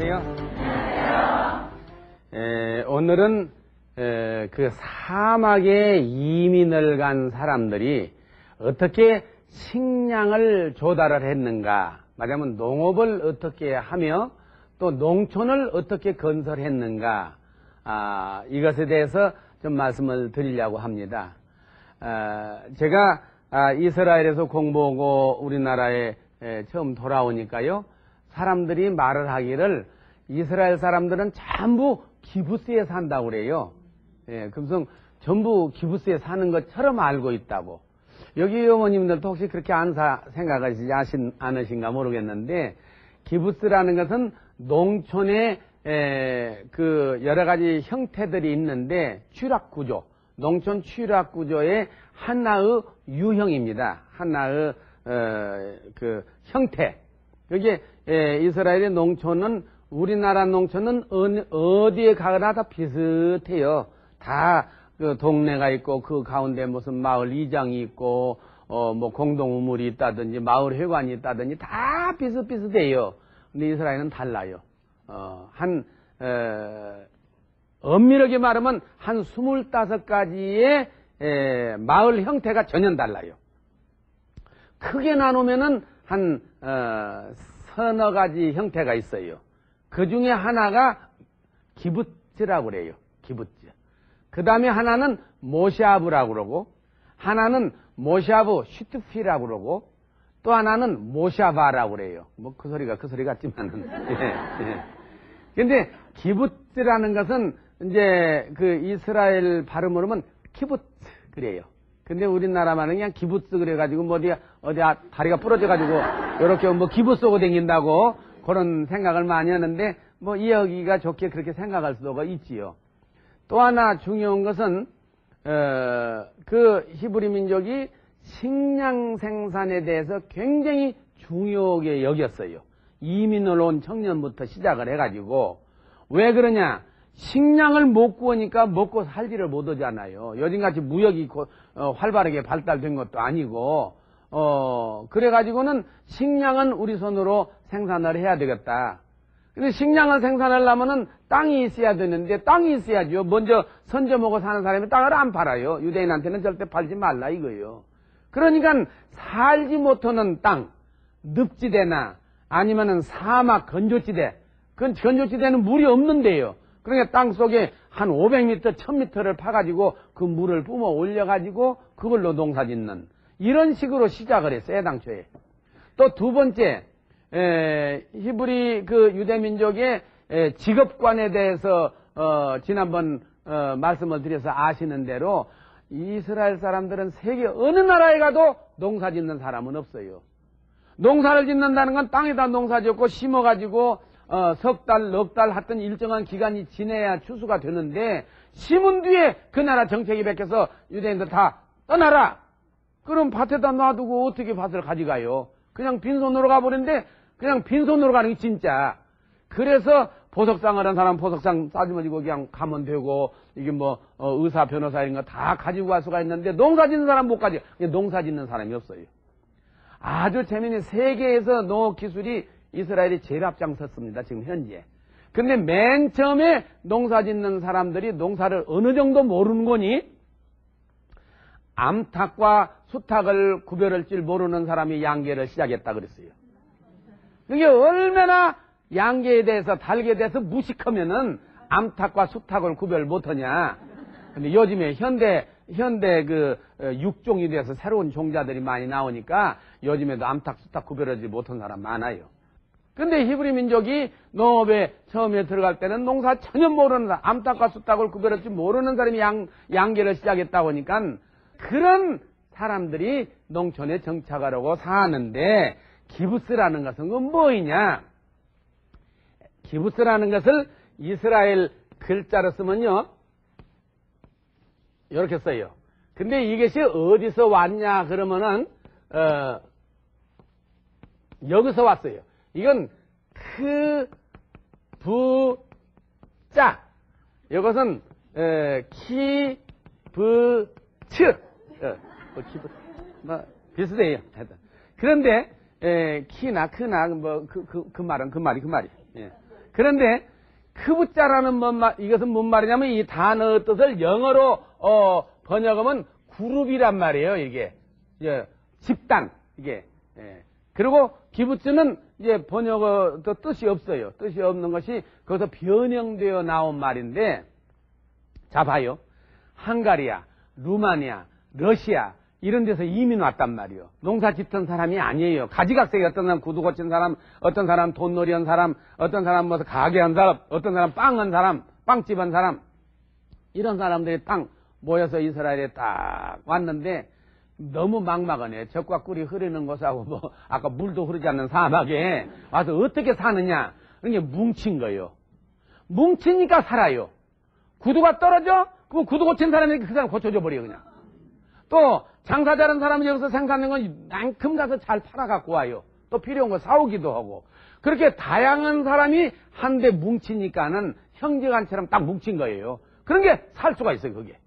안녕하세요. 오늘은 그 사막에 이민을 간 사람들이 어떻게 식량을 조달을 했는가, 말하자면 농업을 어떻게 하며 또 농촌을 어떻게 건설했는가, 이것에 대해서 좀 말씀을 드리려고 합니다. 제가 이스라엘에서 공부하고 우리나라에 처음 돌아오니까요, 사람들이 말을 하기를 이스라엘 사람들은 전부 기부스에 산다고 그래요. 그래서 전부 기부스에 사는 것처럼 알고 있다고. 여기 어머님들도 혹시 그렇게 생각하시지 않으신가 모르겠는데, 기부스라는 것은 농촌의 그 여러 가지 형태들이 있는데 취락구조, 농촌 취락구조의 하나의 유형입니다. 하나의 그 형태. 여기 이스라엘의 농촌은 우리나라 농촌은 어디에 가거나 다 비슷해요. 다 그 동네가 있고 그 가운데 무슨 마을 이장이 있고 뭐 공동 우물이 있다든지 마을 회관이 있다든지 다 비슷비슷해요. 근데 이스라엘은 달라요. 엄밀하게 말하면 한 25가지의 마을 형태가 전혀 달라요. 크게 나누면은 한 서너 가지 형태가 있어요. 그 중에 하나가 기부츠라고 그래요. 기부츠. 그 다음에 하나는 모샤브라고 그러고, 하나는 모샤브 슈트피라고 그러고, 또 하나는 모샤바라고 그래요. 뭐 그 소리 같지만은. 근데 기부츠라는 것은 이제 그 이스라엘 발음으로 하면 키부츠 그래요. 근데 우리나라만은 그냥 기부츠 그래가지고 뭐 어디 다리가 부러져가지고 요렇게 뭐 기부 쏘고 다닌다고 그런 생각을 많이 하는데, 뭐 이야기가 좋게 그렇게 생각할 수도 있지요. 또 하나 중요한 것은 그 히브리 민족이 식량 생산에 대해서 굉장히 중요하게 여겼어요. 이민을 온 청년부터 시작을 해가지고. 왜 그러냐? 식량을 못 구하니까 먹고 살지를 못하잖아요. 요즘같이 무역이 활발하게 발달된 것도 아니고, 그래가지고는 식량은 우리 손으로 생산을 해야 되겠다. 근데 식량을 생산하려면은 땅이 있어야 되는데, 땅이 있어야죠. 먼저 선져 먹어 사는 사람이 땅을 안 팔아요. 유대인한테는 절대 팔지 말라 이거예요. 그러니까 살지 못하는 땅, 늪지대나 아니면은 사막 건조지대, 그 건조지대는 물이 없는데요. 그러니까 땅 속에 한 500m, 1000m를 파가지고 그 물을 뿜어 올려가지고 그걸로 농사 짓는, 이런 식으로 시작을 했어요, 당초에. 또 두 번째, 히브리 그 유대민족의 직업관에 대해서 지난번 말씀을 드려서 아시는 대로 이스라엘 사람들은 세계 어느 나라에 가도 농사 짓는 사람은 없어요. 농사를 짓는다는 건 땅에다 농사 짓고 심어가지고 석 달, 넉 달 하여튼 일정한 기간이 지내야 추수가 되는데, 심은 뒤에 그 나라 정책이 바뀌어서 유대인들 다 떠나라! 그럼 밭에다 놔두고 어떻게 밭을 가져가요? 그냥 빈손으로 가버리는데, 그냥 빈손으로 가는 게 진짜. 그래서 보석상을 한 사람 보석상 싸지머지고 그냥 가면 되고, 이게 뭐 의사, 변호사 이런 거 다 가지고 갈 수가 있는데, 농사 짓는 사람 못 가지. 농사 짓는 사람이 없어요. 아주 재미있는, 세계에서 농업 기술이 이스라엘이 제일 앞장섰습니다, 지금 현재. 근데 맨 처음에 농사 짓는 사람들이 농사를 어느 정도 모르는 거니? 암탉과 수탉을 구별할 줄 모르는 사람이 양계를 시작했다 그랬어요. 그게 얼마나 양계에 대해서, 닭에 대해서 무식하면은 암탉과 수탉을 구별 못하냐. 근데 요즘에 현대 그 육종이 돼서 새로운 종자들이 많이 나오니까 요즘에도 암탉, 수탉 구별하지 못한 사람 많아요. 근데 히브리 민족이 농업에 처음에 들어갈 때는 농사 전혀 모르는 사람, 암탉과 수탉을 구별할 줄 모르는 사람이 양계를 시작했다고 하니까, 그런 사람들이 농촌에 정착을 하고 사는데, 기부스라는 것은 그건 뭐이냐? 기부스라는 것을 이스라엘 글자로 쓰면요, 이렇게 써요. 근데 이것이 어디서 왔냐 그러면은 여기서 왔어요. 이건 자, 이것은 키부츠, 뭐 비슷해요. 그런데 키나 크나 뭐 그 말이. 예. 그런데 크부자라는 이것은 뭔 말이냐면 이 단어의 뜻을 영어로 번역하면 그룹이란 말이에요. 이게 집단 이게. 그리고 기부츠는 이제 번역어 뜻이 없어요. 뜻이 없는 것이 거기서 변형되어 나온 말인데, 자 봐요. 헝가리아, 루마니아, 러시아 이런 데서 이민 왔단 말이에요. 농사 짓던 사람이 아니에요. 가지각색이 어떤 사람 구두 고친 사람, 어떤 사람 돈놀이 한 사람, 어떤 사람 뭐 가게 한 사람, 어떤 사람 빵 한 사람, 빵집 한 사람, 이런 사람들이 딱 모여서 이스라엘에 딱 왔는데 너무 막막하네. 젖과 꿀이 흐르는 곳하고 뭐 아까 물도 흐르지 않는 사막에 와서 어떻게 사느냐. 그게 뭉친 거예요. 뭉치니까 살아요. 구두가 떨어져? 그럼 구두 고친 사람이 그 사람 고쳐줘 버려 그냥. 또 장사 잘하는 사람이 여기서 생산하는 건 만큼 가서 잘 팔아갖고 와요. 또 필요한 거 사오기도 하고. 그렇게 다양한 사람이 한데 뭉치니까는 형제간처럼 딱 뭉친 거예요. 그런 게 살 수가 있어요, 그게.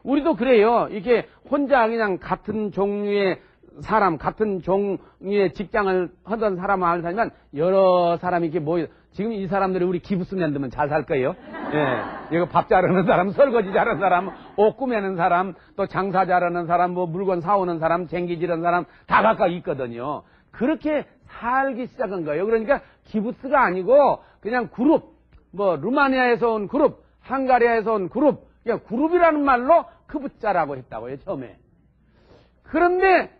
우리도 그래요. 이게 혼자 그냥 같은 종류의 사람, 같은 종류의 직장을 하던 사람은 안 살지만 여러 사람이 이렇게 모여. 지금 이 사람들이 우리 기부스 만들면 잘 살 거예요. 이거 밥 잘하는 사람, 설거지 잘하는 사람, 옷 꾸매는 사람, 또 장사 잘하는 사람, 뭐 물건 사오는 사람, 쟁기지르는 사람 다 각각 있거든요. 그렇게 살기 시작한 거예요. 그러니까 기부스가 아니고 그냥 그룹, 뭐 루마니아에서 온 그룹, 헝가리아에서 온 그룹, 그러니까 그룹이라는 말로 크부자라고 했다고요, 처음에. 그런데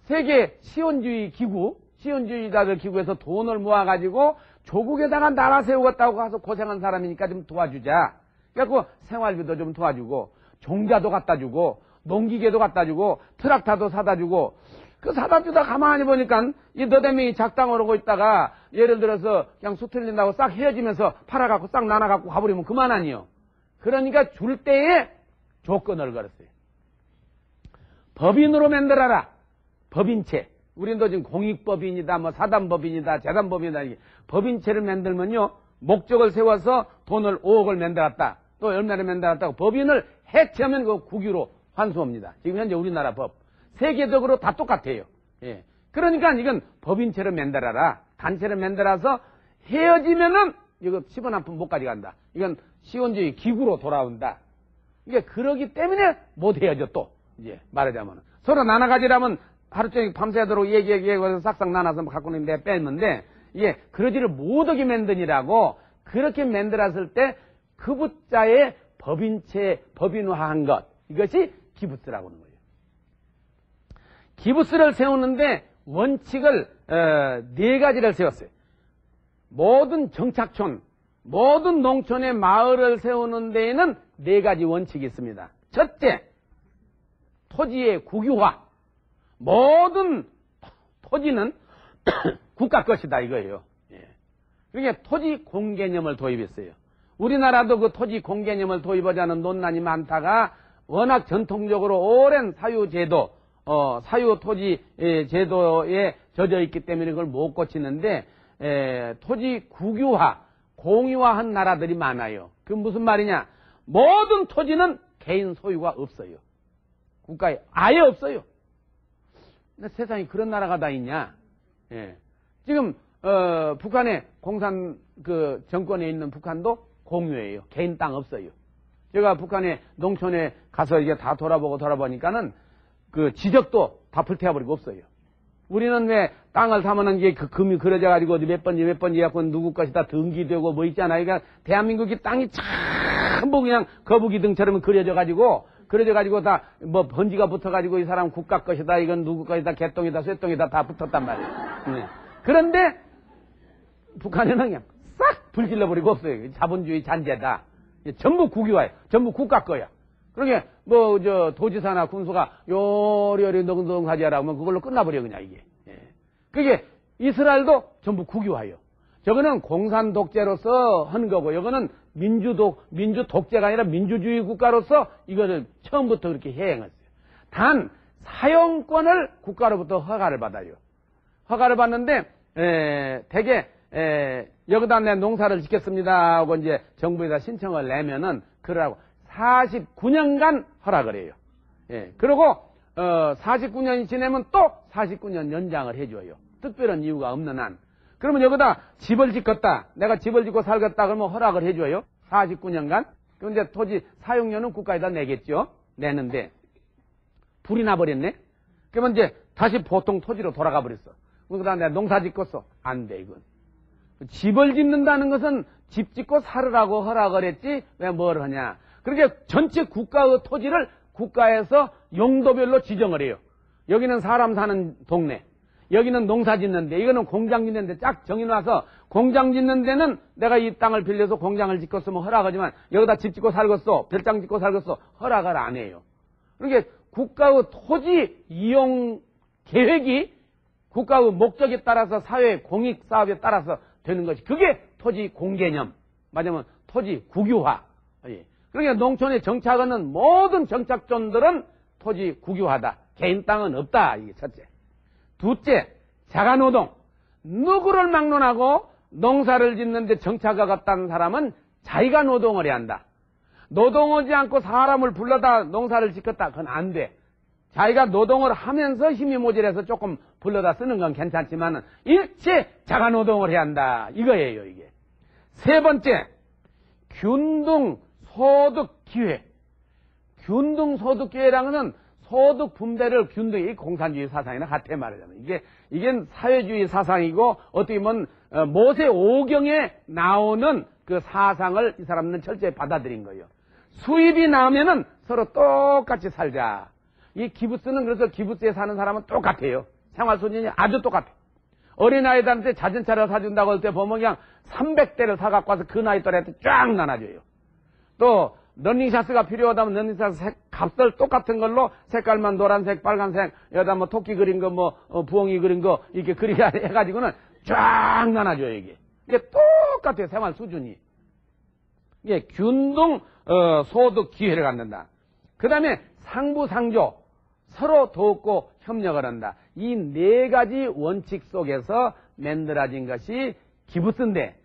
세계 시온주의 기구, 시온주의자들 기구에서 돈을 모아가지고 조국에다가 나라 세우겠다고 가서 고생한 사람이니까 좀 도와주자. 그래갖고 생활비도 좀 도와주고, 종자도 갖다 주고, 농기계도 갖다 주고, 트랙터도 사다 주고, 그 사다 주다 가만히 보니까 이 너댓 명이 작당을 하고 있다가 예를 들어서 그냥 수틀린다고 싹 헤어지면서 팔아갖고 싹 나눠갖고 가버리면 그만 아니요. 그러니까 줄 때에 조건을 걸었어요. 법인으로 만들어라. 법인체. 우리도 지금 공익법인이다, 뭐 사단법인이다, 재단법인이다. 이게 법인체를 만들면요, 목적을 세워서 돈을 5억을 만들었다. 또 얼마를 만들었다고 법인을 해체하면 그 국유로 환수합니다. 지금 현재 우리나라 법. 세계적으로 다 똑같아요. 그러니까 이건 법인체를 만들어라. 단체를 만들어서 헤어지면은 이거 10원 한 푼 못 가져간다. 이건 시온주의 기구로 돌아온다. 이게 그러기 때문에 못 헤어져 또. 이제 말하자면 서로 나눠 가지라면 하루 종일 밤새도록 얘기해서 싹싹 나눠서 갖고 있는데 뺐는데 이게 그러지를 못하게 만드니라고 그렇게 만들었을 때 그부자의 법인체 법인화한 것 이것이 기부스라고 하는 거예요. 기부스를 세우는데 원칙을 4가지를 세웠어요. 모든 정착촌, 모든 농촌의 마을을 세우는 데에는 4가지 원칙이 있습니다. 첫째, 토지의 국유화. 모든 토지는 국가 것이다 이거예요. 그러니까 토지 공개념을 도입했어요. 우리나라도 그 토지 공개념을 도입하자는 논란이 많다가 워낙 전통적으로 오랜 사유제도, 사유토지 제도에 젖어 있기 때문에 그걸 못 고치는데 토지 국유화, 공유화한 나라들이 많아요. 그 무슨 말이냐? 모든 토지는 개인 소유가 없어요. 국가에 아예 없어요. 근데 세상에 그런 나라가 다 있냐? 지금 북한의 공산 그 정권에 있는 북한도 공유예요. 개인 땅 없어요. 제가 북한의 농촌에 가서 이게 다 돌아보니까는 그 지적도 다 불태워버리고 없어요. 우리는 왜 땅을 사면은 이게 그 금이 그려져가지고 몇 번지 갖고 누구 것이다 등기되고 뭐 있잖아요. 그러니까 대한민국이 땅이 전부 그냥 거북이 등처럼 그려져가지고 다 뭐 번지가 붙어가지고 이 사람 국가 것이다, 이건 누구 것이다, 개똥이다, 쇠똥이다 다 붙었단 말이에요. 그런데 북한에는 그냥 싹 불질러버리고 없어요. 자본주의 잔재다. 전부 국유화예요. 전부 국가 거야. 그러게 뭐 저 도지사나 군수가 요리요리 넉넉하지 하라면 그걸로 끝나버려 그냥 이게. 그게 이스라엘도 전부 국유화예요. 저거는 공산 독재로서 하는 거고, 이거는 민주 독재가 아니라 민주주의 국가로서 이거를 처음부터 그렇게 행했어요. 단 사용권을 국가로부터 허가를 받아요. 허가를 받는데 대개 여기다 내 농사를 짓겠습니다 하고 이제 정부에다 신청을 내면은 그러라고 49년간 허락을 해요. 그리고 49년이 지나면 또 49년 연장을 해줘요. 특별한 이유가 없는 한. 그러면 여기다 집을 짓겠다. 내가 집을 짓고 살겠다. 그러면 허락을 해줘요. 49년간. 그런데 토지 사용료는 국가에다 내겠죠. 내는데 불이 나버렸네. 그러면 이제 다시 보통 토지로 돌아가 버렸어. 그다음 내가 농사 짓겠어. 안 돼, 이건. 집을 짓는다는 것은 집 짓고 살으라고 허락을 했지 왜 뭘 하냐. 그렇게 전체 국가의 토지를 국가에서 용도별로 지정을 해요. 여기는 사람 사는 동네, 여기는 농사 짓는데, 이거는 공장 짓는데 쫙 정해놔서 공장 짓는 데는 내가 이 땅을 빌려서 공장을 짓겠으면 허락하지만 여기다 집 짓고 살겠어, 별장 짓고 살겠어 허락을 안 해요. 그러니까 국가의 토지 이용 계획이 국가의 목적에 따라서 사회 공익 사업에 따라서 되는 것이, 그게 토지 공개념, 말하자면 토지 국유화. 그러니까 농촌에 정착하는 모든 정착촌들은 토지 국유화다. 개인 땅은 없다. 이게 첫째. 둘째, 자가노동. 누구를 막론하고 농사를 짓는데 정착하겠다는 사람은 자기가 노동을 해야 한다. 노동하지 않고 사람을 불러다 농사를 짓겠다. 그건 안 돼. 자기가 노동을 하면서 힘이 모자라서 조금 불러다 쓰는 건 괜찮지만 일체 자가노동을 해야 한다. 이거예요, 이게. 세 번째, 균등소득기회. 균등소득기회라는 것은 소득 분배를 균등히 공산주의 사상이나 같아 말하자면. 이게 사회주의 사상이고 어떻게 보면 모세 오경에 나오는 그 사상을 이 사람들은 철저히 받아들인 거예요. 수입이 나오면은 서로 똑같이 살자. 이 기부스는 그래서 기부스에 사는 사람은 똑같아요. 생활 수준이 아주 똑같아. 어린아이들한테 자전차를 사준다고 할 때 보면 그냥 300대를 사갖고 와서 그 나이 또래한테 쫙 나눠줘요. 또 러닝샷스가 필요하다면 러닝샷스 값을 똑같은 걸로 색깔만 노란색, 빨간색, 여기다 뭐 토끼 그린 거, 부엉이 그린 거 이렇게 그리게 해가지고는 쫙 나눠줘요, 이게. 이게 똑같아요, 생활 수준이. 이게 균등 소득 기회를 갖는다. 그 다음에 상부상조, 서로 돕고 협력을 한다. 이 네 가지 원칙 속에서 만들어진 것이 기부스인데,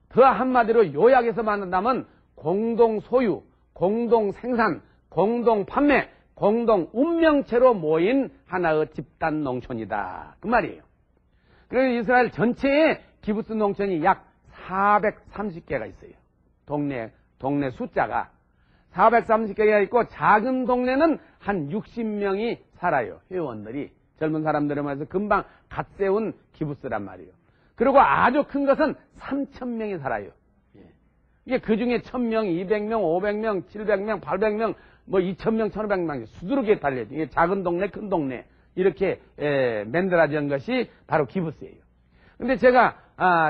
더 한마디로 요약해서 말한다면 공동 소유, 공동 생산, 공동 판매, 공동 운명체로 모인 하나의 집단 농촌이다. 그 말이에요. 그래서 이스라엘 전체에 기부스 농촌이 약 430개가 있어요. 동네 숫자가 430개가 있고, 작은 동네는 한 60명이 살아요. 회원들이. 젊은 사람들을 말해서 금방 갓 세운 기부스란 말이에요. 그리고 아주 큰 것은 3,000명이 살아요. 이게 그 중에 1,000명, 200명, 500명, 700명, 800명, 2,000명, 1,500명, 수두룩하게 달려요. 이게 작은 동네, 큰 동네. 이렇게, 만들어진 것이 바로 기부스예요. 근데 제가,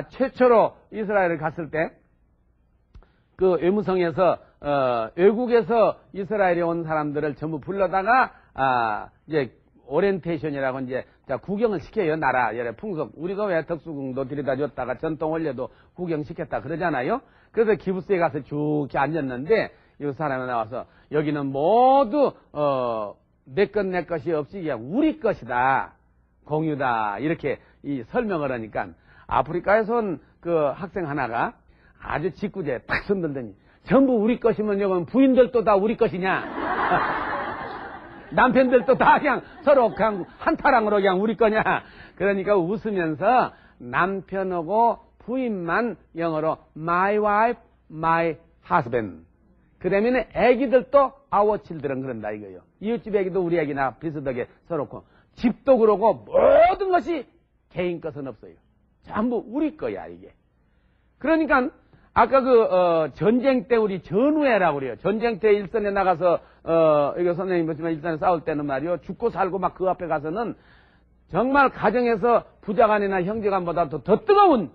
최초로 이스라엘을 갔을 때, 그 외무성에서, 외국에서 이스라엘에 온 사람들을 전부 불러다가, 이제, 오리엔테이션이라고 이제, 구경을 시켜요, 나라, 여러 풍속. 우리가 왜 덕수궁도 들여다 줬다가 전통 원래도 구경시켰다 그러잖아요? 그래서 기부스에 가서 쭉 이렇게 앉았는데, 이 사람이 나와서, 여기는 모두, 내 것이 없이 그냥 우리 것이다. 공유다. 이렇게 설명을 하니까, 아프리카에서 온 그 학생 하나가 아주 짓궂게 딱 손들더니, 전부 우리 것이면 여기는 부인들도 다 우리 것이냐? 남편들도 다 그냥 서로 그냥 한타랑으로 그냥 우리 거냐? 그러니까 웃으면서 남편하고 부인만 영어로 my wife, my husband. 그 다음에는 애기들도 our children 그런다 이거예요. 이웃집 애기도 우리 애기나 비슷하게 서로 집도 그러고 모든 것이 개인 것은 없어요. 전부 우리 거야 이게. 그러니까 아까 전쟁 때 우리 전우회라고 그래요. 전쟁 때 일선에 나가서, 이거 선생님 보시면 일선에 싸울 때는 말이요. 죽고 살고 막 그 앞에 가서는 정말 가정에서 부자간이나 형제간보다 더 뜨거운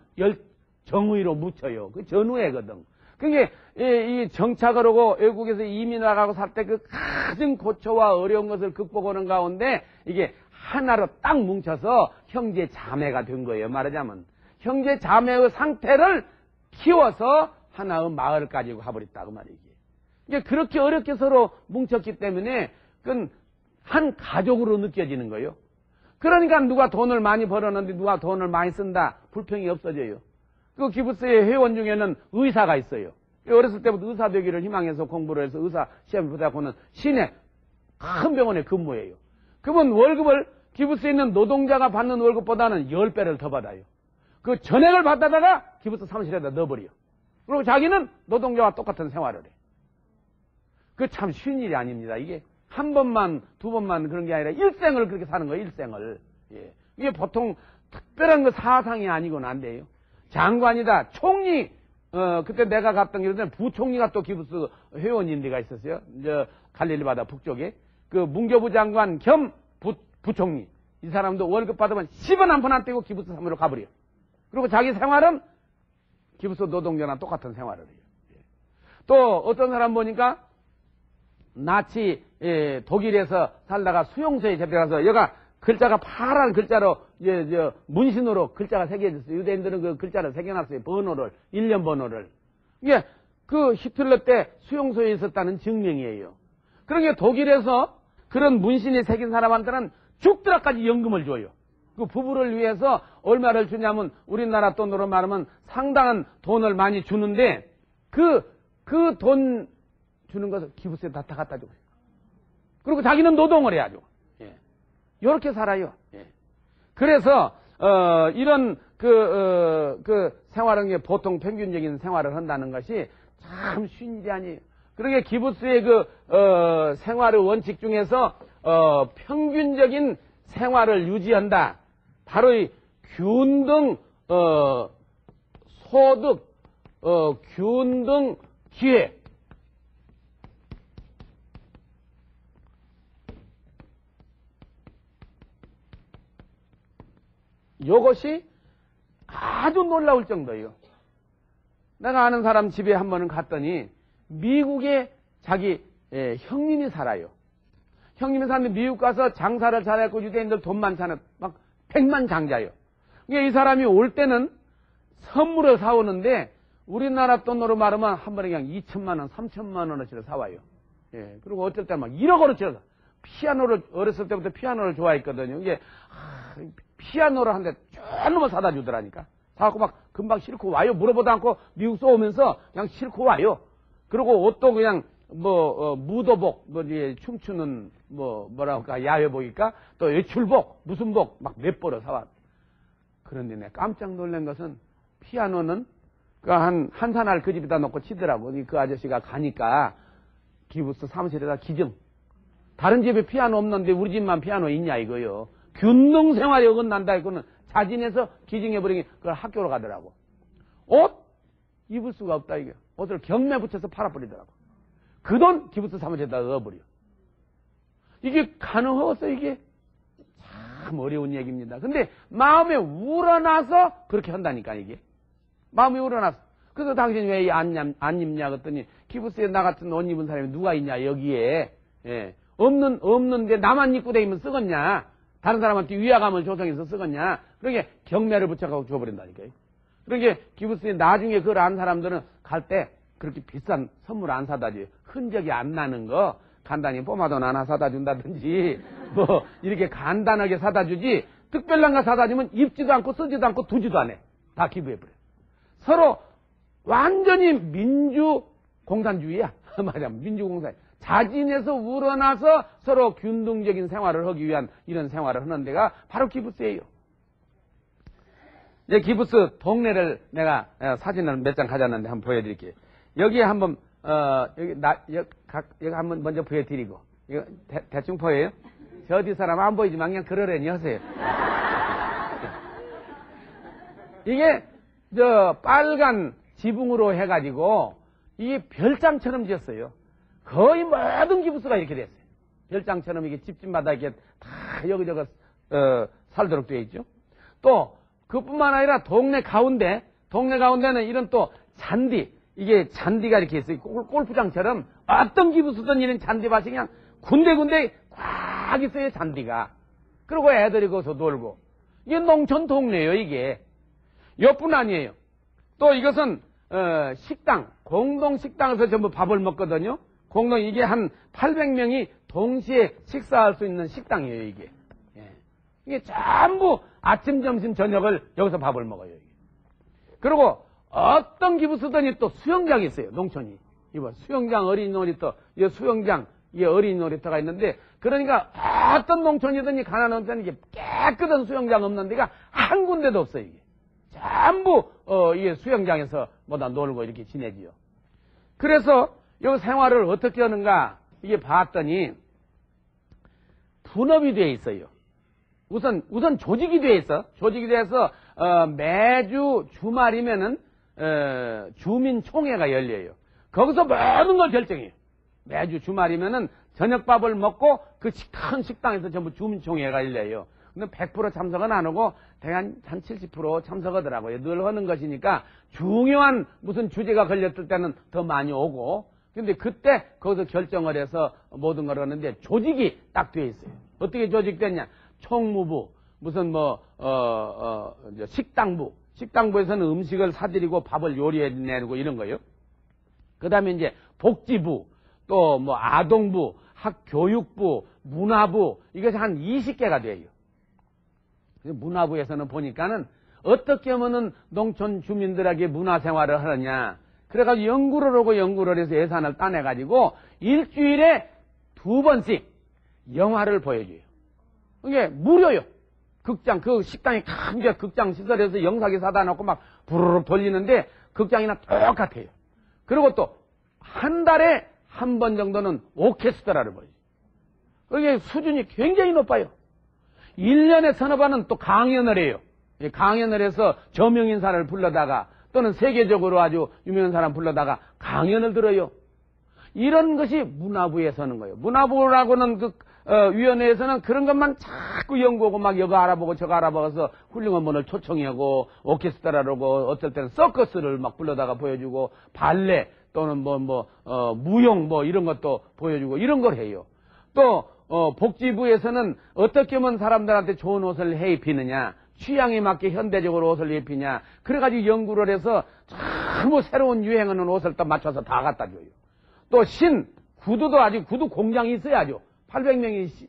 정의로 묻혀요. 그 전우회거든. 그게, 이 정착을 하고 외국에서 이민 나가고 살 때 그 가진 고초와 어려운 것을 극복하는 가운데 이게 하나로 딱 뭉쳐서 형제 자매가 된 거예요. 말하자면. 형제 자매의 상태를 키워서 하나의 마을을 가지고 가버렸다 그 말이지. 이게 그렇게 어렵게 서로 뭉쳤기 때문에 그건 한 가족으로 느껴지는 거예요. 그러니까 누가 돈을 많이 벌었는데 누가 돈을 많이 쓴다 불평이 없어져요. 그 기부스의 회원 중에는 의사가 있어요. 어렸을 때부터 의사 되기를 희망해서 공부를 해서 의사 시험을 보다고는 시내 큰 병원에 근무해요. 그분 월급을 기부스에 있는 노동자가 받는 월급보다는 10배를 더 받아요. 그 전액을 받아다가 기부스 사무실에다 넣어버려. 그리고 자기는 노동자와 똑같은 생활을 해. 그 참 쉬운 일이 아닙니다. 이게 한 번만, 두 번만 그런 게 아니라 일생을 그렇게 사는 거예요, 일생을. 예. 이게 보통 특별한 그 사상이 아니고는 안 돼요. 장관이다, 총리, 그때 내가 갔던 길은 부총리가 또 기부스 회원인 데가 있었어요. 갈릴리 바다 북쪽에. 그 문교부 장관 겸 부총리. 이 사람도 월급 받으면 10원 한 푼 안 떼고 기부스 사무실로 가버려. 그리고 자기 생활은 기부스 노동자나 똑같은 생활을 해요. 또 어떤 사람 보니까 나치 독일에서 살다가 수용소에 잡혀가서 여가 글자가 파란 글자로 문신으로 글자가 새겨졌어요. 유대인들은 그 글자를 새겨놨어요. 번호를, 1년 번호를. 이게 그 히틀러 때 수용소에 있었다는 증명이에요. 그러니까 독일에서 그런 문신이 새긴 사람한테는 죽더라까지 연금을 줘요. 그 부부를 위해서 얼마를 주냐면 우리나라 돈으로 말하면 상당한 돈을 많이 주는데 그 돈 주는 것을 기부스에 다 갖다 주고. 그리고 자기는 노동을 해야죠. 예. 이렇게 살아요. 예. 그래서 이런 생활은 게 보통 평균적인 생활을 한다는 것이 참 쉬운 일이 아니에요. 그러니까 기부스의 생활의 원칙 중에서 평균적인 생활을 유지한다. 바로 이 균등 소득, 균등 기회. 이것이 아주 놀라울 정도예요. 내가 아는 사람 집에 한 번은 갔더니 미국에 자기 형님이 살아요. 형님이 사는데 미국 가서 장사를 잘했고 유대인들 돈 많잖아요. 막 백만장자예요. 그러니까 이 사람이 올 때는 선물을 사오는데 우리나라 돈으로 말하면 한 번에 그냥 2천만 원, 3천만 원어치를 사와요. 예. 그리고 어쩔 때 막 1억 원어치를 피아노를 어렸을 때부터 피아노를 좋아했거든요. 이게 피아노를 한 대 쫙 사다 주더라니까. 사갖고 막 금방 싣고 와요. 물어보도 않고 미국 쏘오면서 그냥 싣고 와요. 그리고 옷도 그냥 무도복, 이제 춤추는 뭐랄까 야외복일까? 또 외출복, 무슨 복 막 몇 벌을 사왔. 그런데 내가 깜짝 놀란 것은 피아노는 한 사날 그 집에다 놓고 치더라고. 그 아저씨가 가니까 기부스 사무실에다 기증. 다른 집에 피아노 없는데 우리 집만 피아노 있냐 이거요. 균등 생활이 어긋난다 이거는 자진해서 기증해버리니 그걸 학교로 가더라고. 옷 입을 수가 없다 이게. 옷을 경매 붙여서 팔아버리더라고. 그 돈 기부스 사무실에다 넣어버려. 이게 가능하겠어 이게? 참 어려운 얘기입니다. 근데 마음에 우러나서 그렇게 한다니까 이게. 마음이 우러나서. 그래서 당신 왜 안 입냐 그랬더니 기부스에 나 같은 옷 입은 사람이 누가 있냐 여기에. 예. 없는데 나만 입고 다니면 쓰겄냐. 다른 사람한테 위화감을 조성해서 쓰겄냐. 그러니까 경매를 붙여가지고 줘버린다니까요. 그러니까 기부스에 나중에 그걸 안 사람들은 갈 때 그렇게 비싼 선물 안 사다 줘요. 흔적이 안 나는 거 간단히 포마돈 하나 사다 준다든지 이렇게 간단하게 사다 주지 특별한 거 사다 주면 입지도 않고 쓰지도 않고 두지도 않아. 다 기부해버려. 서로 완전히 민주공산주의야. 맞아. 민주공산. 자진해서 우러나서 서로 균등적인 생활을 하기 위한 이런 생활을 하는 데가 바로 기부스예요. 이제 기부스 동네를 내가 사진을 몇 장 가져왔는데 한번 보여드릴게요. 여기에 한번 여기 한번 먼저 보여드리고 이거 대충 보여요? 저 어디 사람 안 보이지만 그냥 그러려니 하세요. 이게 빨간 지붕으로 해가지고 이게 별장처럼 지었어요. 거의 모든 기부스가 이렇게 됐어요. 별장처럼 이게 집집마다 이렇게 다 여기저기 살도록 되어 있죠. 또 그뿐만 아니라 동네 가운데는 이런 또 잔디, 이게 잔디가 이렇게 있어요. 골프장처럼 어떤 기부스든 이런 잔디밭이 그냥 군데군데 꽉 있어요, 잔디가. 그리고 애들이 거기서 놀고. 이게 농촌 동네예요, 이게. 이뿐 아니에요. 또 이것은 식당, 공동 식당에서 전부 밥을 먹거든요. 이게 한 800명이 동시에 식사할 수 있는 식당이에요, 이게. 예. 이게 전부 아침, 점심, 저녁을 여기서 밥을 먹어요, 이게. 그리고 어떤 기부스든지 또 수영장이 있어요, 농촌이. 이거 수영장, 어린이 놀이터, 이 수영장, 이 어린이 놀이터가 있는데, 그러니까 어떤 농촌이든지 가난한 농촌이 깨끗한 수영장 없는 데가 한 군데도 없어요, 이게. 전부 이게 수영장에서 뭐다 놀고 이렇게 지내지요. 그래서 이 생활을 어떻게 하는가 이게 봤더니 분업이 돼 있어요. 우선 조직이 돼 있어. 조직이 돼서 매주 주말이면은 주민총회가 열려요. 거기서 모든 걸 결정해요. 매주 주말이면은 저녁밥을 먹고 그 큰 식당에서 전부 주민총회가 열려요. 근데 100% 참석은 안 하고 대한 한 70% 참석하더라고요. 늘 하는 것이니까 중요한 무슨 주제가 걸렸을 때는 더 많이 오고. 근데 그때 거기서 결정을 해서 모든 걸 하는데 조직이 딱 돼 있어요. 어떻게 조직됐냐? 총무부, 무슨 식당부. 식당부에서는 음식을 사드리고 밥을 요리해내고 이런 거요. 그 다음에 이제 복지부, 또 아동부, 학교육부, 문화부, 이것이 한 20개가 돼요. 문화부에서는 보니까는 어떻게 하면은 농촌 주민들에게 문화생활을 하느냐. 그래가지고 연구를 해서 예산을 따내가지고 일주일에 2번씩 영화를 보여줘요. 이게 무료요. 극장, 그 식당이 큰 게 극장 시설에서 영상기 사다 놓고 막 부르륵 돌리는데 극장이나 똑같아요. 그리고 또 한 달에 한 번 정도는 오케스트라를 보여줘요. 이게 수준이 굉장히 높아요. 1년에 서너 번은 또 강연을 해요. 강연을 해서 저명인사를 불러다가 또는 세계적으로 아주 유명한 사람 불러다가 강연을 들어요. 이런 것이 문화부에서 하는 거예요. 문화부라고는 위원회에서는 그런 것만 자꾸 연구하고 막 여거 알아보고 저거 알아보고서 훌륭한 분을 초청하고 오케스트라라고 어떨 때는 서커스를 막 불러다가 보여주고 발레 또는 무용 이런 것도 보여주고 이런 걸 해요. 또 복지부에서는 어떻게 하면 사람들한테 좋은 옷을 해 입히느냐, 취향에 맞게 현대적으로 옷을 입히냐, 그래가지고 연구를 해서 전부 새로운 유행하는 옷을 또 맞춰서 다 갖다 줘요. 또 구두도 아주 구두 공장이 있어야죠. 800명이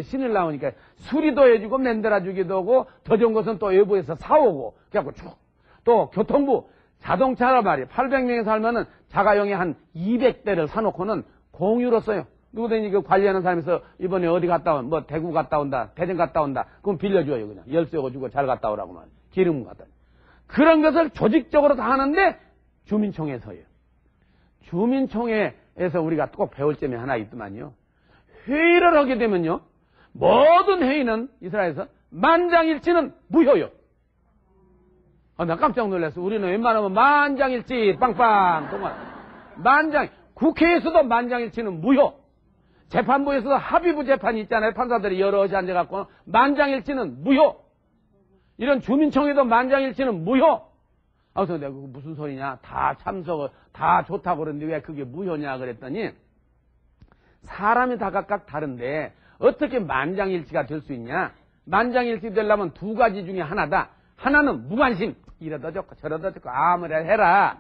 신을 나오니까 수리도 해주고 만들어주기도 하고 더 좋은 것은 또 외부에서 사오고 그래갖고 또 교통부 자동차라 말이에요. 800명이 살면은 자가용에 한 200대를 사놓고는 공유로 써요. 누구든지 그 관리하는 사람에서 이번에 어디 갔다 온, 대구 갔다 온다, 대전 갔다 온다, 그럼 빌려줘요, 그냥. 열쇠 주고 잘 갔다 오라고 말이에요. 기름 갖다. 그런 것을 조직적으로 다 하는데 주민총회에서요. 주민총회에서 우리가 꼭 배울 점이 하나 있더만요. 회의를 하게 되면요, 모든 회의는 이스라엘에서 만장일치는 무효요. 나 깜짝 놀랐어. 우리는 웬만하면 만장일치, 빵빵, 정말. 국회에서도 만장일치는 무효. 재판부에서도 합의부 재판이 있잖아요. 판사들이 여럿이 앉아갖고 만장일치는 무효. 이런 주민총회도 만장일치는 무효. 그래서 내가 그거 무슨 소리냐. 다 참석을 다 좋다고 그러는데 왜 그게 무효냐 그랬더니 사람이 다 각각 다른데 어떻게 만장일치가 될 수 있냐. 만장일치 되려면 두 가지 중에 하나다. 하나는 무관심. 이러다 좋고 저러다 좋고 아무래도 해라.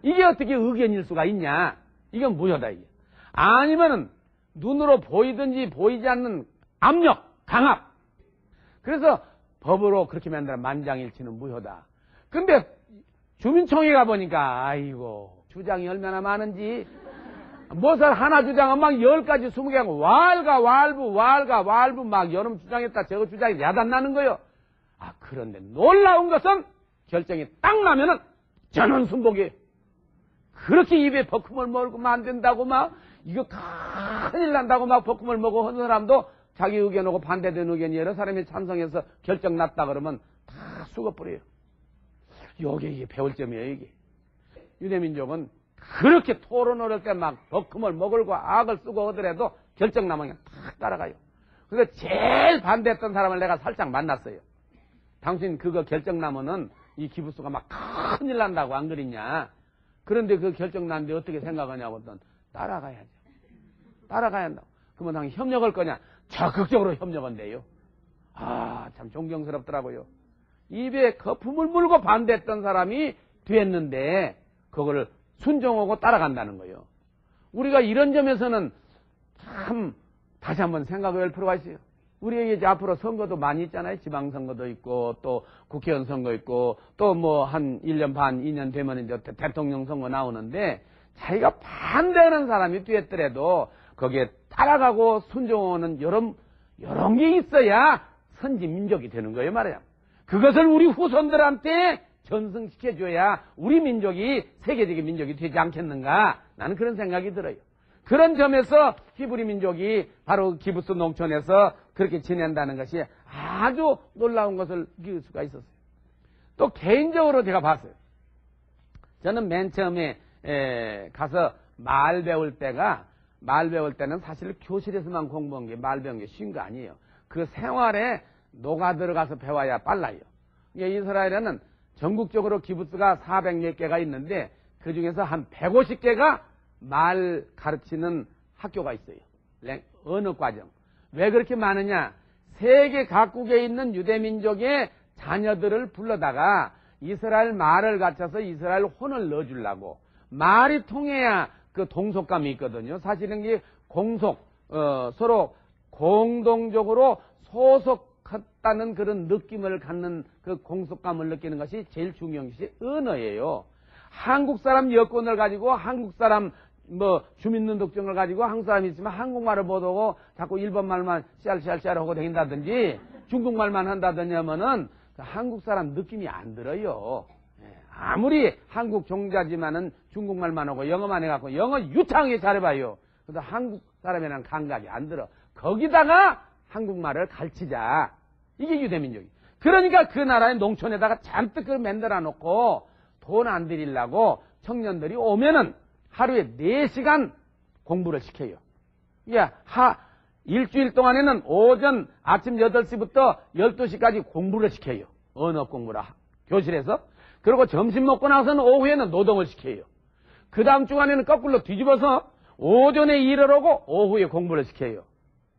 이게 어떻게 의견일 수가 있냐. 이건 무효다 이게. 아니면은 눈으로 보이든지 보이지 않는 압력, 강압. 그래서 법으로 그렇게 만들어 만장일치는 무효다. 근데 주민총회가 보니까 아이고 주장이 얼마나 많은지 무엇을 하나 주장은 막 10가지 20개 하고 왈가 왈부 막 여름 주장했다 저거 주장이 야단나는 거요. 그런데 놀라운 것은 결정이 딱 나면은 전원순복이에요. 그렇게 입에 버금을 먹으면 안 된다고 막 이거 큰일 난다고 막 버금을 먹고 하는 사람도 자기 의견하고 반대되는 의견이 여러 사람이 찬성해서 결정 났다 그러면 다 죽어버려요. 이게 배울 점이에요 이게. 유대민족은 그렇게 토론을 할 때 막 버금을 먹을고 악을 쓰고 하더라도 결정 나면 그냥 탁 따라가요. 그래서 제일 반대했던 사람을 내가 살짝 만났어요. 당신 그거 결정 나면은 이 기부수가 막 큰일 난다고 안 그랬냐. 그런데 그 결정 났는데 어떻게 생각하냐고 했더니 따라가야죠. 따라가야 한다고. 그러면 당연히 협력할 거냐. 적극적으로 협력한대요. 참 존경스럽더라고요. 입에 거품을 물고 반대했던 사람이 됐는데 그거를 순종하고 따라간다는 거예요. 우리가 이런 점에서는 참 다시 한번 생각할 필요가 있어요. 우리 이제 앞으로 선거도 많이 있잖아요. 지방선거도 있고 또 국회의원 선거 있고 또 한 1년 반, 2년 되면 이제 대통령 선거 나오는데 자기가 반대하는 사람이 됐더라도 거기에 따라가고 순종하는 이런 게 있어야 선진민족이 되는 거예요 말이야. 그것을 우리 후손들한테 전승시켜줘야 우리 민족이 세계적인 민족이 되지 않겠는가? 나는 그런 생각이 들어요. 그런 점에서 히브리 민족이 바로 기브스 농촌에서 그렇게 지낸다는 것이 아주 놀라운 것을 느낄 수가 있었어요. 또 개인적으로 제가 봤어요. 저는 맨 처음에 가서 말 배울 때는 사실 교실에서만 공부한 게 말 배운 게 쉬운 거 아니에요. 그 생활에 녹아 들어가서 배워야 빨라요. 이스라엘에는 전국적으로 기부스가 400몇 개가 있는데 그 중에서 한 150개가 말 가르치는 학교가 있어요. 언어 과정. 왜 그렇게 많으냐? 세계 각국에 있는 유대민족의 자녀들을 불러다가 이스라엘 말을 갖춰서 이스라엘 혼을 넣어주려고. 말이 통해야 그 동속감이 있거든요. 사실은 이게 서로 공동적으로 소속했다는 그런 느낌을 갖는 그 공속감을 느끼는 것이 제일 중요한 것이 언어예요. 한국 사람 여권을 가지고 한국 사람 주민등록증을 가지고 한국 사람이 있으면 한국말을 못하고 자꾸 일본말만 짤짤짤 하고 다닌다든지 중국말만 한다든지 하면은 한국 사람 느낌이 안 들어요. 아무리 한국 종자지만은 중국말만 하고 영어만 해갖고 영어 유창하게 잘해봐요. 그래서 한국 사람이랑 감각이 안 들어. 거기다가 한국말을 가르치자. 이게 유대민족이. 그러니까 그 나라의 농촌에다가 잔뜩 그걸 만들어 놓고 돈 안 들이려고 청년들이 오면은 하루에 4시간 공부를 시켜요. 일주일 동안에는 오전 아침 8시부터 12시까지 공부를 시켜요. 언어 공부를 교실에서. 그리고 점심 먹고 나서는 오후에는 노동을 시켜요. 그 다음 주간에는 거꾸로 뒤집어서 오전에 일을 하고 오후에 공부를 시켜요.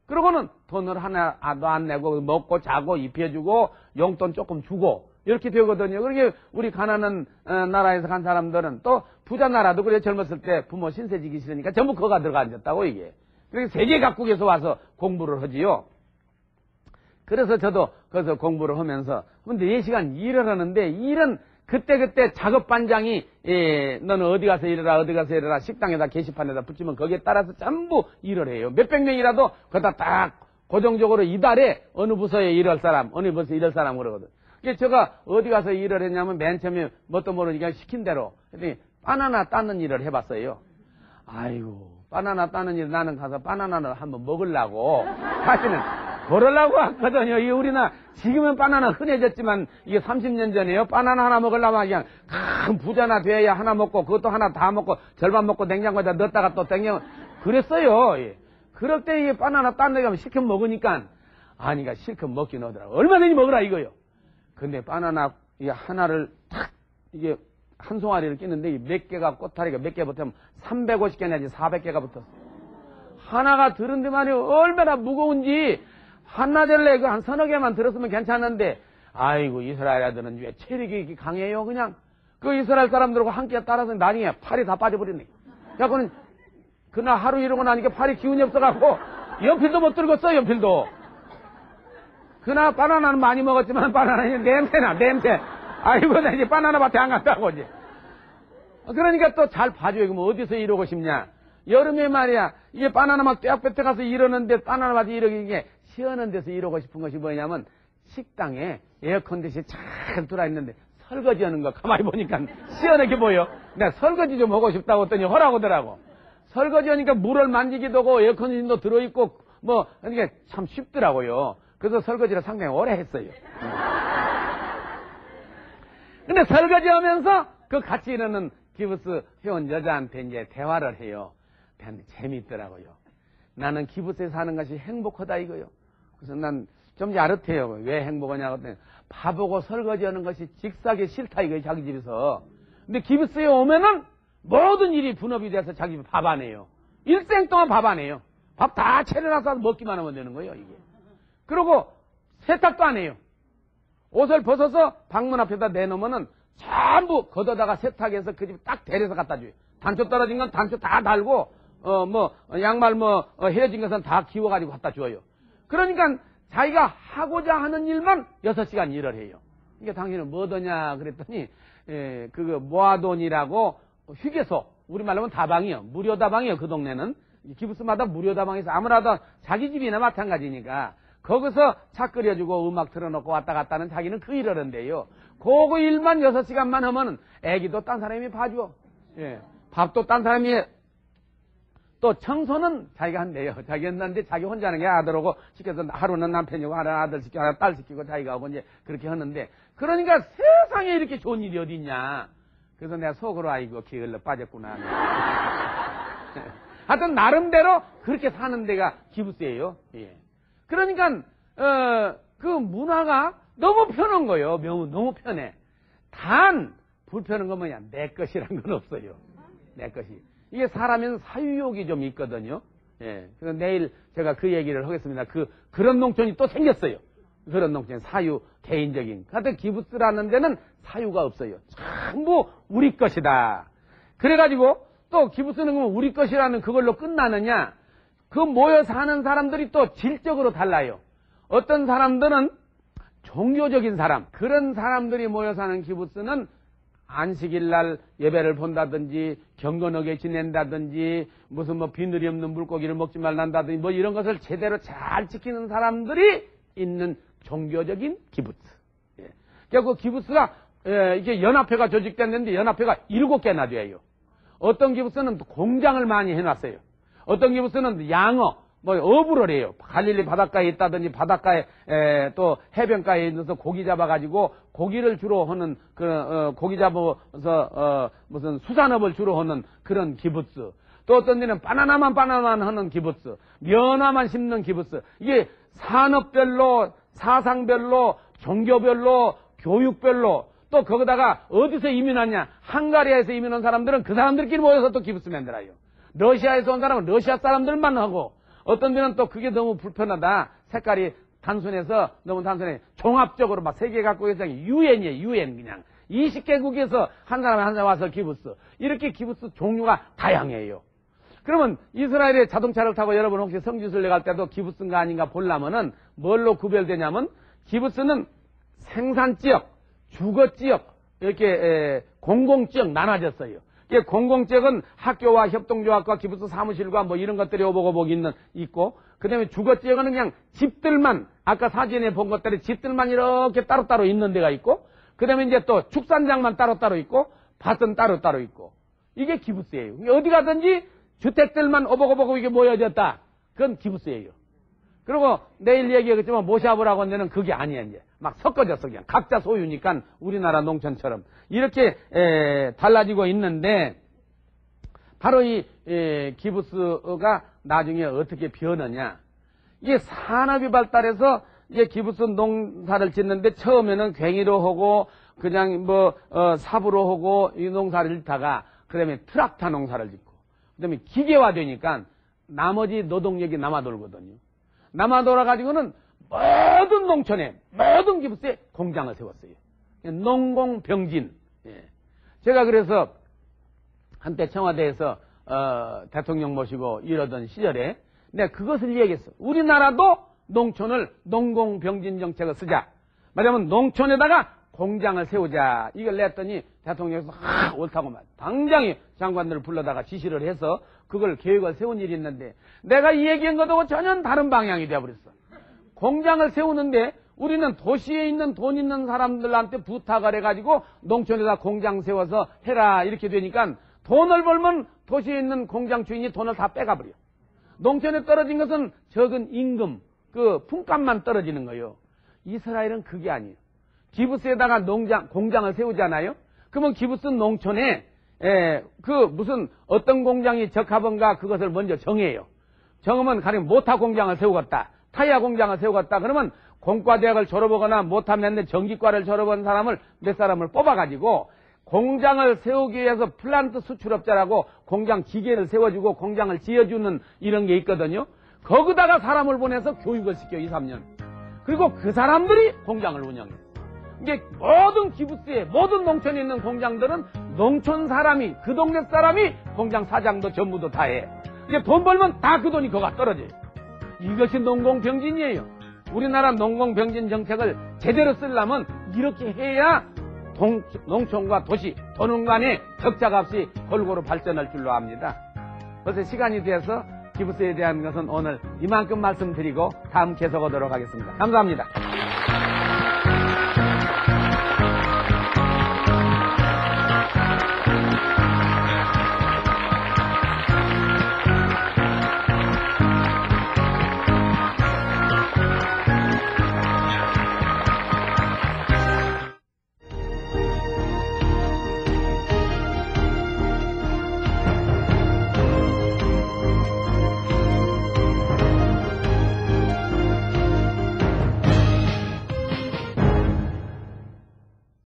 그러고는 돈을 하나도 안 내고 먹고 자고 입혀주고 용돈 조금 주고 이렇게 되거든요. 그러게 우리 가난한 나라에서 간 사람들은 또 부자 나라도 그래 젊었을 때 부모 신세지기 싫으니까 전부 거가 들어가 앉았다고 이게. 그래서 세계 각국에서 와서 공부를 하지요. 그래서 저도 거기서 공부를 하면서 4시간 일을 하는데 일은 그때 작업 반장이 너는 어디 가서 일해라 식당에다 게시판에다 붙이면 거기에 따라서 전부 일을 해요. 몇백 명이라도 거기다 딱 고정적으로 이달에 어느 부서에 일할 사람 어느 부서에 일할 사람 그러거든. 그래서 제가 어디 가서 일을 했냐면 맨 처음에 뭣도 모르니까 시킨 대로 바나나 따는 일을 해봤어요. 아이고 바나나 따는 일 나는 가서 바나나를 한번 먹으려고 사실은 그러려고 왔거든요. 이 우리나 지금은 바나나 흔해졌지만 이게 30년 전에요. 바나나 하나 먹으려면 그냥 큰 부자나 돼야 하나 먹고 그것도 하나 다 먹고 절반 먹고 냉장고에다 넣었다가 또 땡겨 그랬어요. 예. 그럴 때 이게 바나나 딴 데 가면 실컷 먹으니까 아니가 실컷 먹긴 하더라고. 얼마든지 먹으라 이거요. 근데 바나나 이 하나를 탁 이게 한 송아리를 끼는데 몇 개가 꼬타리가 몇 개 붙으면 350개 내지 400개가 붙었어. 하나가 들은 데만이 얼마나 무거운지 한나절래 한 서너 개만 들었으면 괜찮은데 아이고 이스라엘 애들은 왜 체력이 강해요. 그냥 그 이스라엘 사람들하고 함께 따라서 나중에 팔이 다 빠져버리네. 야 그는 그날 하루 이러고 나니까 팔이 기운이 없어갖고 연필도 못 들었어. 연필도 그날 바나나는 많이 먹었지만 바나나는 냄새 아이고 나 이제 바나나 밭에 안 간다고 이제. 그러니까 또 잘 봐줘요. 그럼 어디서 이러고 싶냐. 여름에 말이야 이게 바나나 막 떼약볕에 가서 이러는데 바나나 밭에 이러기 시원한 데서 이러고 싶은 것이 뭐냐면 식당에 에어컨디션이 잘 들어있는데 설거지 하는 거 가만히 보니까 시원하게 보여. 내가 설거지 좀 하고 싶다고 했더니 허락하더라고. 설거지 하니까 물을 만지기도 하고 에어컨디션도 들어있고 그러니까 참 쉽더라고요. 그래서 설거지를 상당히 오래 했어요. 근데 설거지 하면서 그 같이 일하는 기부스 회원 여자한테 이제 대화를 해요. 재밌더라고요. 나는 기부스에 사는 것이 행복하다 이거요. 그래서 난 좀 야릇해요. 왜 행복하냐고 했더니 밥하고 설거지하는 것이 직사하기 싫다 이거예요. 자기 집에서. 근데 기부스에 오면은 모든 일이 분업이 돼서 자기 집 밥 안 해요. 일생 동안 밥 안 해요. 밥 다 차려놔서 먹기만 하면 되는 거예요. 이게. 그리고 세탁도 안 해요. 옷을 벗어서 방문 앞에다 내놓으면은 전부 걷어다가 세탁해서 그 집 딱 데려서 갖다 줘요. 단추 떨어진 건 단추 다 달고 양말 헤어진 것은 다 기워가지고 갖다 줘요. 그러니까 자기가 하고자 하는 일만 6시간 일을 해요. 이게 당신은 뭐더냐 그랬더니 그거 모아돈이라고 휴게소 우리말로 하면 다방이요. 무료 다방이요. 그 동네는 기부스마다 무료 다방에서 아무나도 자기 집이나 마찬가지니까 거기서 차 끓여주고 음악 틀어놓고 왔다 갔다 하는 자기는 그 일을 한대요. 그거 일만 6시간만 하면은 애기도 딴 사람이 봐줘. 예. 밥도 딴 사람이 해. 또 청소는 자기가 한대요. 자기 했는데 자기 혼자 하는 게 아들하고 시켜서 하루는 남편이고 하루는 아들 시키고 하루는 딸 시키고 자기가 하고 이제 그렇게 하는데 그러니까 세상에 이렇게 좋은 일이 어디 있냐. 그래서 내가 속으로 아이고 기을러 빠졌구나. 하여튼 나름대로 그렇게 사는 데가 기부스예요. 예. 그러니까 그 문화가 너무 편한 거예요. 너무 편해. 단 불편한 건 뭐냐. 내 것이란 건 없어요. 내 것이. 이게 사람은 사유욕이 좀 있거든요. 예. 그래서 내일 제가 그 얘기를 하겠습니다. 그런 농촌이 또 생겼어요. 그런 농촌, 사유, 개인적인. 하여튼 기부스라는 데는 사유가 없어요. 전부 우리 것이다. 그래가지고 또 기부스는 그러면 우리 것이라는 그걸로 끝나느냐? 그 모여 사는 사람들이 또 질적으로 달라요. 어떤 사람들은 종교적인 사람, 그런 사람들이 모여 사는 기부스는 안식일날 예배를 본다든지 경건하게 지낸다든지 무슨 뭐 비늘이 없는 물고기를 먹지 말란다든지 뭐 이런 것을 제대로 잘 지키는 사람들이 있는 종교적인 기부스. 예. 그러니까 그 기부스가 이게 연합회가 조직됐는데 연합회가 7개나 돼요. 어떤 기부스는 공장을 많이 해놨어요. 어떤 기부스는 양어, 뭐 어부를 해요. 갈릴리 바닷가에 있다든지 바닷가에 또 해변가에 있어서 고기 잡아가지고 고기를 주로 하는 고기 잡아서 무슨 수산업을 주로 하는 그런 기부스. 또 어떤 데는 바나나만 하는 기부스, 면화만 심는 기부스. 이게 산업별로, 사상별로, 종교별로, 교육별로 또 거기다가 어디서 이민왔냐? 헝가리아에서 이민온 사람들은 그 사람들끼리 모여서 또 기부스 만들어요. 러시아에서 온 사람은 러시아 사람들만 하고 어떤 데는 또 그게 너무 불편하다. 색깔이 단순해서 너무 단순해. 종합적으로 막 세계 각국의 유엔이에요. 유엔 그냥. 20개국에서 한 사람 한 사람 와서 기부스. 이렇게 기부스 종류가 다양해요. 그러면 이스라엘에 자동차를 타고 여러분 혹시 성지순례 갈 때도 기부스인가 아닌가 보려면은 뭘로 구별되냐면 기부스는 생산지역, 주거지역, 이렇게 공공지역 나눠졌어요. 공공지역은 학교와 협동조합과 기부스 사무실과 뭐 이런 것들이 오보고보기 있고, 그 다음에 주거지역은 그냥 집들만, 아까 사진에 본 것들이 집들만 이렇게 따로따로 있는 데가 있고, 그 다음에 이제 또 축산장만 따로따로 있고, 밭은 따로따로 있고, 이게 기부스예요. 어디 가든지 주택들만 오보고보고 이게 모여졌다. 그건 기부스예요. 그리고 내일 얘기하겠지만 모샵을 하고 있는 그게 아니야, 이제. 막 섞어졌어, 그냥. 각자 소유니까 우리나라 농촌처럼. 이렇게, 달라지고 있는데, 바로 이, 기부스가 나중에 어떻게 변하냐. 이게 산업이 발달해서 이제 기부스 농사를 짓는데 처음에는 괭이로 하고, 그냥 삽으로 하고 이 농사를 짓다가, 그 다음에 트랙터 농사를 짓고, 그 다음에 기계화되니까 나머지 노동력이 남아돌거든요. 남아돌아가지고는 모든 농촌에, 모든 기부스에 공장을 세웠어요. 농공병진. 예. 제가 그래서 한때 청와대에서, 대통령 모시고 이러던 시절에 내가 그것을 얘기했어. 우리나라도 농촌을 농공병진 정책을 쓰자. 말하자면 농촌에다가 공장을 세우자. 이걸 냈더니 대통령께서 옳다고 말. 당장에 장관들을 불러다가 지시를 해서 그걸 계획을 세운 일이 있는데 내가 이 얘기한 것하고 전혀 다른 방향이 되어버렸어. 공장을 세우는데 우리는 도시에 있는 돈 있는 사람들한테 부탁을 해가지고 농촌에다 공장 세워서 해라 이렇게 되니까 돈을 벌면 도시에 있는 공장 주인이 돈을 다 빼가버려. 농촌에 떨어진 것은 적은 임금, 그 품값만 떨어지는 거예요. 이스라엘은 그게 아니에요. 기부스에다가 공장을 세우잖아요. 그러면 기부스 농촌에 무슨 어떤 공장이 적합한가 그것을 먼저 정해요. 정하면 가령 모타 공장을 세우겠다. 타이어 공장을 세우겠다. 그러면 공과대학을 졸업하거나 모타 몇년 전기과를 졸업한 사람을 몇 사람을 뽑아가지고 공장을 세우기 위해서 플란트 수출업자라고 공장 기계를 세워주고 공장을 지어주는 이런 게 있거든요. 거기다가 사람을 보내서 교육을 시켜 2, 3년. 그리고 그 사람들이 공장을 운영해요. 이게 모든 기부스에 모든 농촌에 있는 공장들은 농촌 사람이 그 동네 사람이 공장 사장도 전부도 다 해. 이게 돈 벌면 다 그 돈이 거가 떨어져요. 이것이 농공병진이에요. 우리나라 농공병진 정책을 제대로 쓰려면 이렇게 해야 농촌과 도시, 도농 간의 적자가 없이 골고루 발전할 줄로 압니다. 벌써 시간이 돼서 기부스에 대한 것은 오늘 이만큼 말씀드리고 다음 계속하도록 하겠습니다. 감사합니다.